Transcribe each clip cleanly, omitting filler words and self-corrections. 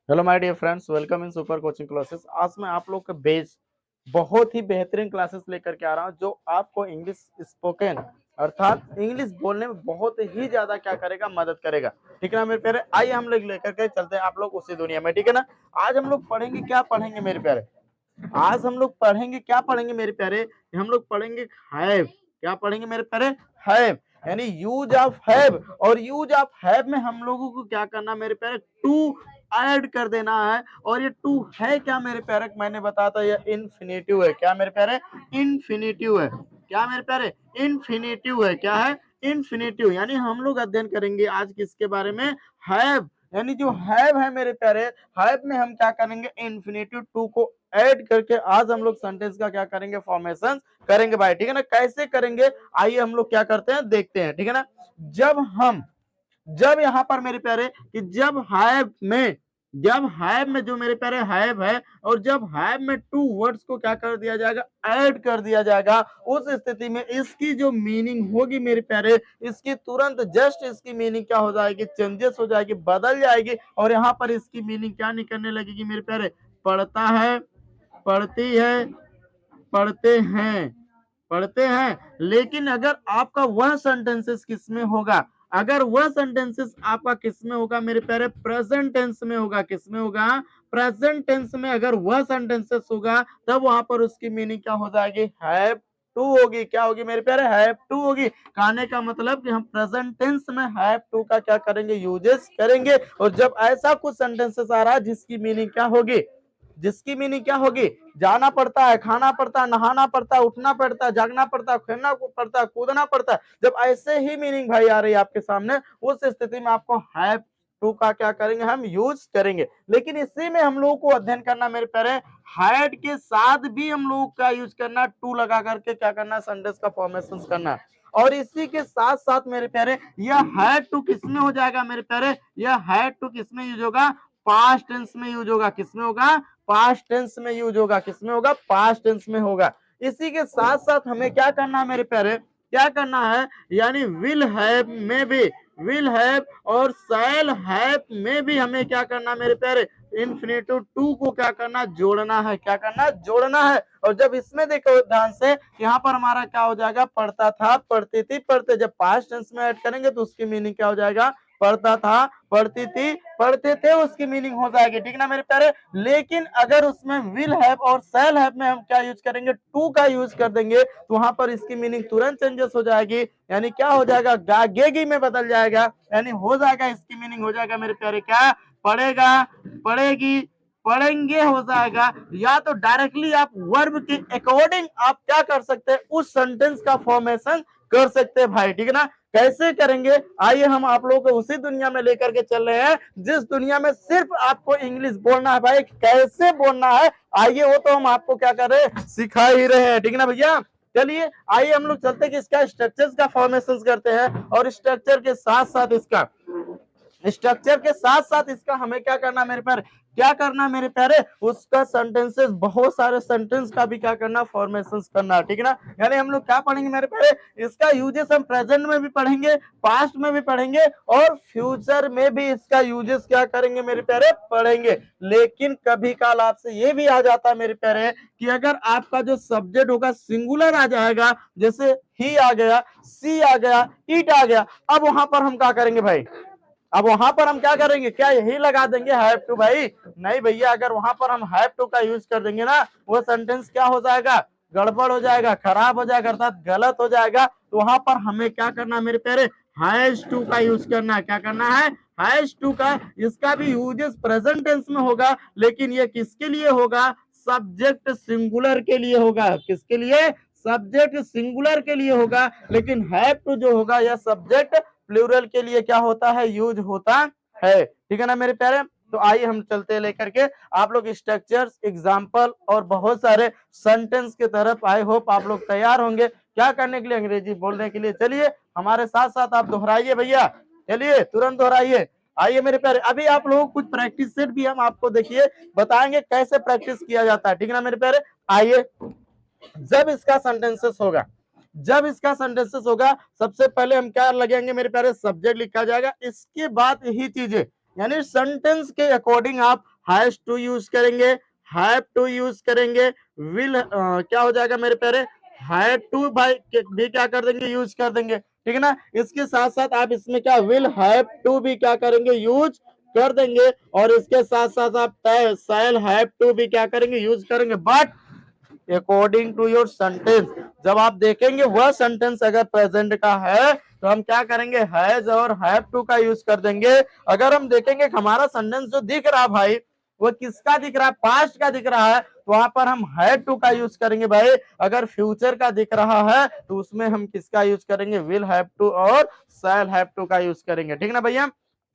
Hello my dear friends, welcome in super coaching classes. आज मैं आप लोग के बेस बहुत ही बेहतरीन क्लासेस लेकर के आ रहा हूं जो आपको इंग्लिश स्पोकन अर्थात इंग्लिश बोलने में बहुत ही ज्यादा क्या करेगा, मदद करेगा। ठीक है ना मेरे प्यारे, आइए हम लोग लेकर के चलते हैं आप लोग उसी दुनिया में। ठीक है ना, आज हम लोग पढ़ेंगे, क्या पढ़ेंगे मेरे प्यारे, आज हम लोग पढ़ेंगे, क्या पढ़ेंगे मेरे प्यारे, हम लोग पढ़ेंगे हैव। क्या पढ़ेंगे मेरे प्यारे, हैव, यानी यूज ऑफ हैव। और यूज ऑफ हैव में हम लोगों को क्या करना मेरे प्यारे, टू ऐड कर देना है। और ये टू है क्या मेरे प्यारे, मैंने बताया था ये इन्फिनेटिव है। क्या मेरे प्यारे, इन्फिनेटिव है। क्या मेरे प्यारे, इन्फिनेटिव है। क्या है, इन्फिनेटिव। यानी हम लोग अध्ययन करेंगे आज किसके बारे में, हैव। यानी जो हैव है मेरे प्यारे, हैव में हम क्या करेंगे, इन्फिनेटिव टू को ऐड करके आज हम लोग सेंटेंस का क्या करेंगे, फॉर्मेशन करेंगे भाई। ठीक है ना, कैसे करेंगे आइए हम लोग क्या करते हैं, देखते हैं। ठीक है ना, जब यहाँ पर मेरे प्यारे कि जब हैव में जो मेरे प्यारे हैव है और जब हैव में टू वर्ड्स को क्या कर दिया जाएगा, ऐड कर दिया जाएगा, उस स्थिति में इसकी जो मीनिंग होगी मेरे प्यारे, इसकी तुरंत जस्ट इसकी मीनिंग क्या हो जाएगी, चेंजेस हो जाएगी, बदल जाएगी। और यहाँ पर इसकी मीनिंग क्या निकलने लगेगी मेरे प्यारे, पढ़ता है, पढ़ती है, पढ़ते हैं, पढ़ते हैं। लेकिन अगर आपका वह सेंटेंसेस किसमें होगा, अगर वह सेंटेंसेस आपका किसमें होगा मेरे प्यारे, प्रेजेंट टेंस में होगा। किसमें होगा, प्रेजेंट टेंस में अगर वह सेंटेंसेस होगा तब वहां पर उसकी मीनिंग क्या हो जाएगी, हैव टू होगी। क्या होगी मेरे प्यारे, हैव टू होगी। कहने का मतलब कि हम प्रेजेंट टेंस में हैव टू का क्या करेंगे, यूजेस करेंगे। और जब ऐसा कुछ सेंटेंसेस आ रहा है जिसकी मीनिंग क्या होगी, जिसकी मीनिंग क्या होगी, जाना पड़ता है, खाना पड़ता है, नहाना पड़ता है, उठना पड़ता है, जागना पड़ता है, खेलना पड़ता है, कूदना पड़ता है, जब ऐसे ही मीनिंग भाई आ रही है आपके सामने, उस स्थिति में आपको हैव टू का क्या करेंगे, हम यूज करेंगे। लेकिन इसी में हम लोगों को अध्ययन करना मेरे प्यारे, हैड के साथ भी हम लोग का यूज करना, टू लगा करके क्या करना, सेंटेंस का फॉर्मेशन करना। और इसी के साथ साथ मेरे प्यारे यह हैड टू किसमें हो जाएगा मेरे प्यारे, यह हैड टू किसमें यूज होगा, पास्ट टेंस में यूज होगा। किसमें होगा, पास्ट टेंस में यूज होगा। किसमें होगा, पास्ट टेंस में होगा। इसी के साथ साथ हमें क्या करना है मेरे प्यारे, क्या करना है, यानी विल हैव में भी, विल हैव और शैल हैव में भी हमें क्या करना मेरे प्यारे, इन्फिनेटिव टू को क्या करना, जोड़ना है। क्या करना, जोड़ना है। और जब इसमें देखो ध्यान से, यहाँ पर हमारा क्या हो जाएगा, पढ़ता था, पढ़ती थी, पढ़ते, जब पास्ट टेंस में ऐड करेंगे तो उसकी मीनिंग क्या हो जाएगा, पढ़ता था, पढ़ती थी, पढ़ते थे, उसकी मीनिंग हो जाएगी। ठीक ना मेरे प्यारे। लेकिन अगर उसमें विल हैव और शैल हैव में हम क्या यूज करेंगे, टू का यूज कर देंगे तो वहां पर इसकी मीनिंग तुरंत चेंजेस हो जाएगी। यानी क्या हो जाएगा, गागेगी में बदल जाएगा। यानी हो जाएगा, इसकी मीनिंग हो जाएगा मेरे प्यारे, क्या, पढ़ेगा, पढ़ेगी, पढ़ेंगे हो जाएगा। या तो डायरेक्टली आप वर्ब के अकॉर्डिंग आप क्या कर सकते हैं, उस सेंटेंस का फॉर्मेशन कर सकते हैं भाई। ठीक है ना, कैसे करेंगे आइए हम आप लोगों को उसी दुनिया में लेकर के चल रहे हैं जिस दुनिया में सिर्फ आपको इंग्लिश बोलना है भाई। कैसे बोलना है आइए वो तो हम आपको क्या कर रहे हैं, सिखा ही रहे हैं। ठीक है ना भैया, चलिए आइए हम लोग चलते हैं कि इसका स्ट्रक्चर का फॉर्मेशन करते हैं। और स्ट्रक्चर के साथ साथ इसका हमें क्या करना मेरे प्यारे, क्या करना मेरे प्यारे, उसका सेंटेंसेस, बहुत सारे सेंटेंस का भी क्या करना, फॉर्मेशन करना। ठीक है ना, यानी हम लोग क्या पढ़ेंगे मेरे प्यारे, इसका यूजेस हम प्रेजेंट में भी पढ़ेंगे, पास्ट में भी पढ़ेंगे और फ्यूचर में भी इसका यूजेस क्या करेंगे मेरे प्यारे, पढ़ेंगे। लेकिन कभी काल आपसे ये भी आ जाता है मेरे प्यारे कि अगर आपका जो सब्जेक्ट होगा सिंगुलर आ जाएगा, जैसे ही आ गया, सी आ गया, इट आ गया, अब वहां पर हम क्या करेंगे भाई, अब वहां पर हम क्या करेंगे, क्या यही लगा देंगे हैव टू भाई, नहीं भैया। अगर वहां पर हम हैव टू का यूज कर देंगे ना, वो सेंटेंस क्या हो जाएगा, गड़बड़ हो जाएगा, खराब हो जाएगा, अर्थात गलत हो जाएगा। तो वहां पर हमें क्या करना मेरे प्यारे, हैज टू का यूज करना है। क्या करना है, हैज टू का। इसका भी यूजेस प्रेजेंट टेंस में होगा, लेकिन ये किसके लिए होगा, सब्जेक्ट सिंगुलर के लिए होगा। किसके लिए, सब्जेक्ट सिंगुलर के लिए होगा। लेकिन हैव टू जो होगा यह सब्जेक्ट प्लूरल के लिए क्या होता है, यूज होता है। ठीक है ना मेरे प्यारे, तो आइए हम चलते हैं लेकर के आप लोग स्ट्रक्चर्स, एग्जाम्पल और बहुत सारे सेंटेंस की तरफ। आई होप आप लोग तैयार होंगे क्या करने के लिए, अंग्रेजी बोलने के लिए। चलिए हमारे साथ साथ आप दोहराइए भैया, चलिए तुरंत दोहराइए। आइए मेरे प्यारे, अभी आप लोगों को कुछ प्रैक्टिस सेट भी हम आपको देखिए बताएंगे कैसे प्रैक्टिस किया जाता है। ठीक है ना मेरे प्यारे, आइए जब इसका सेंटेंसेस होगा, जब इसका सेंटेंसेस होगा सबसे पहले हम क्या लगेंगे मेरे प्यारे, सब्जेक्ट लिखा जाएगा, इसके बाद यही चीजें, यानी सेंटेंस के अकॉर्डिंग आप हैज टू यूज करेंगे, हैव टू यूज करेंगे, विल क्या हो जाएगा मेरे प्यारे, हैव टू भाई भी क्या कर देंगे, यूज कर देंगे, ठीक है ना। इसके साथ साथ आप इसमें क्या विल हैव टू भी क्या करेंगे, यूज कर देंगे, और इसके साथ साथ आप शैल हैव टू भी क्या करेंगे, यूज करेंगे। But according to your sentence, जब आप देखेंगे वह सेंटेंस अगर प्रेजेंट का है तो हम क्या करेंगे, हैज और हैव टू का यूज कर देंगे। अगर हम देखेंगे कि हमारा सेंटेंस जो दिख रहा भाई वो किसका दिख रहा है, पास्ट का दिख रहा है, तो वहां पर हम हैड टू का यूज करेंगे भाई। अगर फ्यूचर का दिख रहा है तो उसमें हम किसका यूज करेंगे, विल हैव टू और शैल हैव टू का यूज करेंगे, ठीक ना भैया।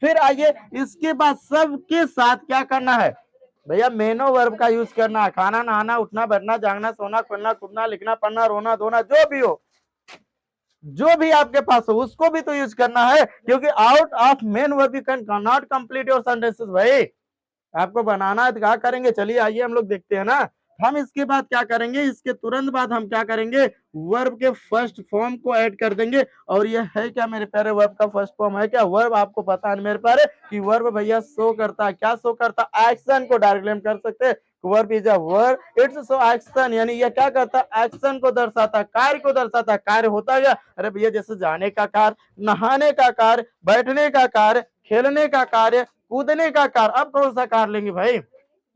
फिर आइए इसके बाद सबके साथ क्या करना है भैया, मेनो वर्ब का यूज करना है। खाना, नहाना, उठना, बैठना, जागना, सोना, खेलना, कूदना, लिखना, पढ़ना, रोना, धोना, जो भी हो, जो भी आपके पास हो उसको भी तो यूज करना है, क्योंकि out of main verb you can not complete your sentences. भाई आपको बनाना है तो क्या करेंगे, चलिए आइए हम लोग देखते हैं ना। हम इसके बाद क्या करेंगे, इसके तुरंत बाद हम क्या करेंगे, वर्ब के फर्स्ट फॉर्म को ऐड कर देंगे। और ये है क्या मेरे प्यारे, वर्ब का फर्स्ट फॉर्म है क्या, वर्ब आपको पता है मेरे प्यारे कि वर्ब भैया शो करता है, क्या शो करता है, एक्शन को डायरेक्टली हम कर सकते हैं, verb is a verb, it's show action, यानी ये क्या करता है, एक्शन को दर्शाता है, कार्य को दर्शाता है। कार्य होता है क्या, अरे भैया जैसे जाने का कार्य, नहाने का कार्य, बैठने का कार्य, खेलने का कार्य, कूदने का कार्य। अब कौन सा कार्य लेंगे भाई,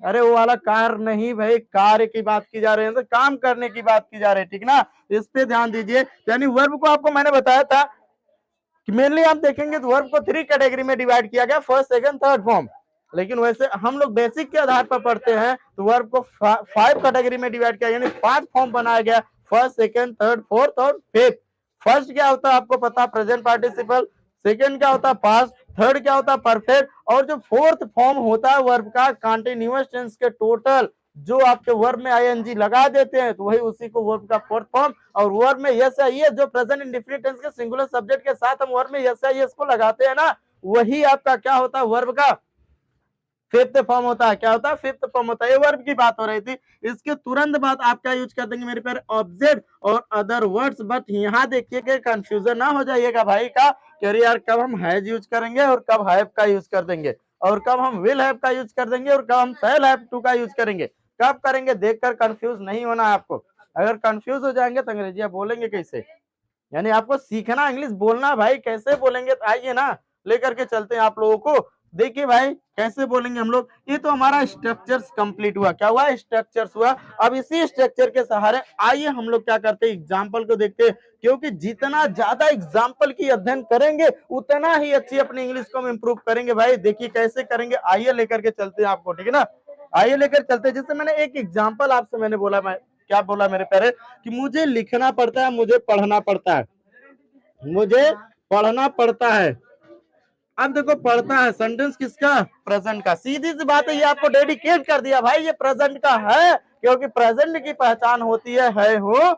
अरे वो वाला कार्य नहीं भाई, कार्य की बात की जा रही है, तो काम करने की बात की जा रही है, ठीक ना। इस पे ध्यान दीजिए। यानी वर्ब को आपको मैंने बताया था कि मेनली आप देखेंगे तो वर्ब को 3 कैटेगरी में डिवाइड किया गया, फर्स्ट, सेकंड, थर्ड फॉर्म। लेकिन वैसे हम लोग बेसिक के आधार पर पढ़ते हैं तो वर्ब को 5 कैटेगरी में डिवाइड किया, यानी 5 फॉर्म बनाया गया, फर्स्ट, सेकंड, थर्ड, फोर्थ और फिफ्थ। फर्स्ट क्या होता है आपको पता, प्रेजेंट पार्टिसिपल, सेकंड क्या होता है, पास्ट, थर्ड क्या होता है, परफेक्ट, और जो फोर्थ फॉर्म होता है वर्ब का, कंटीन्यूअस टेंस के टोटल जो आपके वर्ब में आईएनजी लगा देते हैं तो वही उसी को वर्ब का फोर्थ फॉर्म। और वर्ब में यस या ये जो प्रेजेंट इंडेफिनिट टेंस के सिंगुलर सब्जेक्ट के साथ हम वर्ब में यस या यस को लगाते हैं ना, वही आपका क्या होता है, वर्ब का फिफ्थ फॉर्म होता है। क्या होता है, फिफ्थ फॉर्म होता है। ये वर्ब की बात हो रही थी। इसके तुरंत बाद आप क्या यूज कर देंगे मेरे प्यारे, ऑब्जेक्ट और अदर वर्ड्स। बट यहाँ देखिए कि कंफ्यूजन ना हो जाइएगा भाई का, कि यार कब हम हैज यूज करेंगे और कब हैव का यूज कर देंगे, और कब हम विल हैव का यूज कर देंगे और कब हम शैल हैव टू का यूज करेंगे, कब करेंगे, देखकर कंफ्यूज नहीं होना है आपको। अगर कंफ्यूज हो जाएंगे तो अंग्रेजी आप बोलेंगे कैसे, यानी आपको सीखना इंग्लिश बोलना भाई, कैसे बोलेंगे, तो आइए ना लेकर के चलते हैं आप लोगों को। देखिए भाई कैसे बोलेंगे हम लोग। ये तो हमारा स्ट्रक्चर्स कंप्लीट हुआ, क्या हुआ, स्ट्रक्चर्स हुआ। अब इसी स्ट्रक्चर के सहारे आइए हम लोग क्या करते हैं, एग्जाम्पल को देखते हैं, क्योंकि जितना ज्यादा एग्जाम्पल की अध्ययन करेंगे उतना ही अच्छी अपनी इंग्लिश को हम इम्प्रूव करेंगे। भाई देखिए कैसे करेंगे, आइए लेकर के चलते हैं आपको, ठीक है ना। आइए लेकर चलते हैं। जैसे मैंने एक एग्जाम्पल आपसे मैंने बोला, मैं क्या बोला मेरे प्यारे, कि मुझे लिखना पड़ता है, मुझे पढ़ना पड़ता है, मुझे पढ़ना पड़ता है। अब देखो पढ़ता है सेंटेंस किसका, प्रेजेंट का। सीधी सी बात है, ये आपको डेडिकेट कर दिया भाई, ये प्रेजेंट का है, क्योंकि प्रेजेंट की पहचान होती है हो,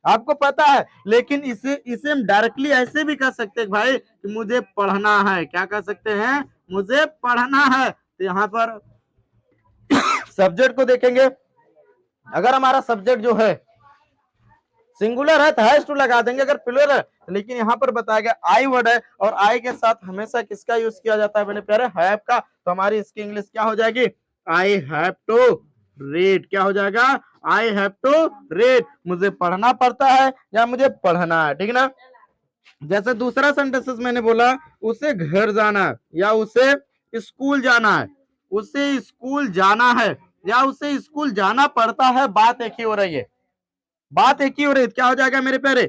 आपको पता है। लेकिन इसे हम डायरेक्टली ऐसे भी कह सकते हैं भाई कि मुझे पढ़ना है, क्या कह सकते हैं, मुझे पढ़ना है। तो यहाँ पर सब्जेक्ट को देखेंगे, अगर हमारा सब्जेक्ट जो है सिंगुलर है तो हैज टू लगा देंगे, अगर प्लूरल है। लेकिन यहाँ पर बताया गया आई वर्ड है, और आई के साथ हमेशा किसका यूज किया जाता है मेरे प्यारे, हैव का। तो हमारी इसकी इंग्लिश क्या हो जाएगी, आई हैव टू रीड। क्या हो जाएगा, आई हैव टू रीड, मुझे पढ़ना पड़ता है या मुझे पढ़ना है, ठीक है ना। जैसे दूसरा सेंटेंस मैंने बोला, उसे घर जाना है या उसे स्कूल जाना है, उसे स्कूल जाना है या उसे स्कूल जाना पड़ता है, बात एक ही हो रही है, बात एक ही हो रही है। क्या हो जाएगा मेरे प्यारे,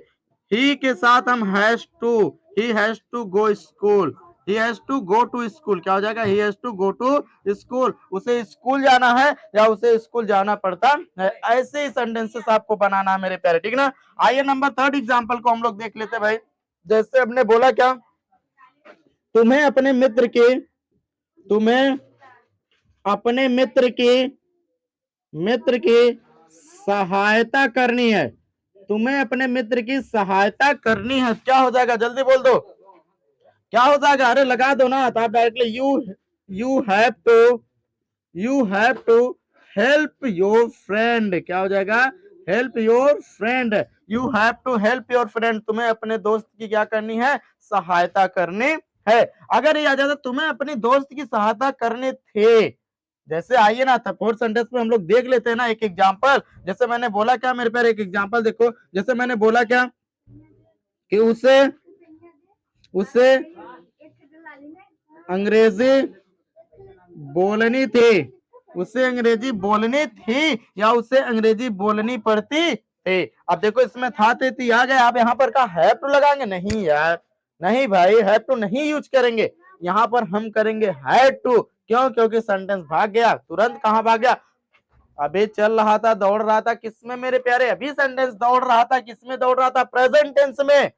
ही के साथ हम has to, he has to go school, he has to go to school. क्या हो जाएगा, he has to go to school, उसे स्कूल जाना है या उसे स्कूल जाना पड़ता है। ऐसे ही सेंटेंसेस आपको बनाना है मेरे प्यारे, ठीक ना। आइए नंबर थर्ड एग्जांपल को हम लोग देख लेते हैं भाई। जैसे हमने बोला क्या, तुम्हें अपने मित्र के, तुम्हें अपने मित्र की सहायता करनी है, तुम्हें अपने मित्र की सहायता करनी है। क्या हो जाएगा, जल्दी बोल दो, क्या हो जाएगा, अरे लगा दो ना। तो आप directly you have to help your friend. क्या हो जाएगा, help your friend, you have to help your friend, तुम्हें अपने दोस्त की क्या करनी है, सहायता करनी है। अगर ये आ जाता तुम्हें अपने दोस्त की सहायता करने थे, जैसे आइए ना था फोर्थ सेंटेंस में हम लोग देख लेते हैं ना एक एग्जांपल। जैसे मैंने बोला क्या मेरे प्यारे, एक एग्जांपल देखो, जैसे मैंने बोला क्या कि उसे उसे अंग्रेजी बोलनी थी, उसे अंग्रेजी बोलनी थी या उसे अंग्रेजी बोलनी पड़ती थी। अब देखो इसमें था थी आ गया, आप यहाँ पर का हैव टू लगाएंगे, नहीं यार, नहीं भाई, हैव टू नहीं यूज करेंगे, यहाँ पर हम करेंगे हैड टू। क्यों? क्योंकि सेंटेंस भाग गया, तुरंत कहाँ भाग गया, अभी चल रहा था, दौड़ रहा था, किसमें मेरे प्यारे, अभी सेंटेंस दौड़ रहा था, किसमें दौड़ रहा था, प्रेजेंट टेंस में।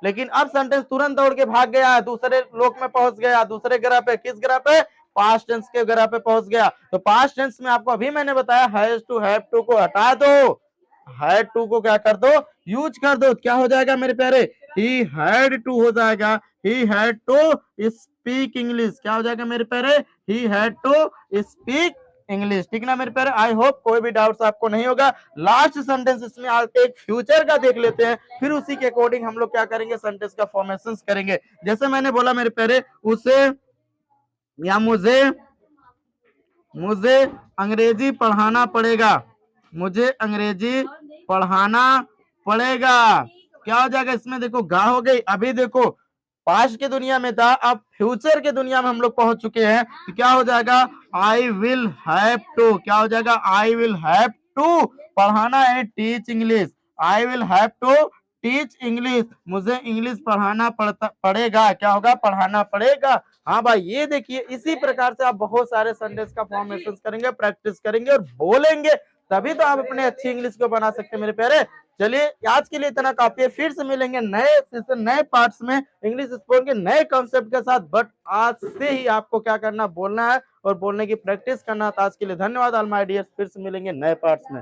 लेकिन अब सेंटेंस तुरंत दौड़ के भाग गया, दूसरे लोक में पहुंच गया, दूसरे ग्रह पे, किस ग्रह पे, पास्ट टेंस के ग्रह पे पहुंच गया। तो पास्ट टेंस में आपको अभी मैंने बताया हैज टू, हैव टू को हटा दो, हैड टू को क्या कर दो, यूज कर दो, क्या हो जाएगा मेरे प्यारे, ही हैड टू हो जाएगा, he had to speak English, क्या हो जाएगा मेरे प्यारे, he had to speak English. ठीक ना मेरे प्यारे, आई होप कोई भी डाउट्स आपको नहीं होगा। लास्ट सेंटेंस इसमें आके एक फ्यूचर का देख लेते हैं, फिर उसी के अकॉर्डिंग हम लोग क्या करेंगे, सेंटेंस का फॉर्मेशन करेंगे। जैसे मैंने बोला मेरे प्यारे, उसे या मुझे मुझे अंग्रेजी पढ़ाना पड़ेगा, मुझे अंग्रेजी पढ़ाना पड़ेगा, क्या हो जाएगा इसमें, देखो गा हो गई। अभी देखो पास्ट की दुनिया में था, अब फ्यूचर की दुनिया में हम लोग पहुंच चुके हैं, तो क्या हो जाएगा, आई विल हैव टू, क्या हो जाएगा, आई विल हैव टू पढ़ाना है, teach English, I will have to teach English, मुझे इंग्लिश पढ़ाना पड़ेगा, क्या होगा, पढ़ाना पड़ेगा। हाँ भाई, ये देखिए इसी प्रकार से आप बहुत सारे सेंटेंस का फॉर्मेशन करेंगे, प्रैक्टिस करेंगे और बोलेंगे, तभी तो आप अपने अच्छी इंग्लिश को बना सकते हैं मेरे प्यारे। चलिए आज के लिए इतना काफी है, फिर से मिलेंगे नए सेशन, नए पार्ट्स में इंग्लिश स्पोकन के नए कॉन्सेप्ट के साथ। बट आज से ही आपको क्या करना, बोलना है और बोलने की प्रैक्टिस करना। तो आज के लिए धन्यवाद ऑल माय डियर्स, फिर से मिलेंगे नए पार्ट्स में।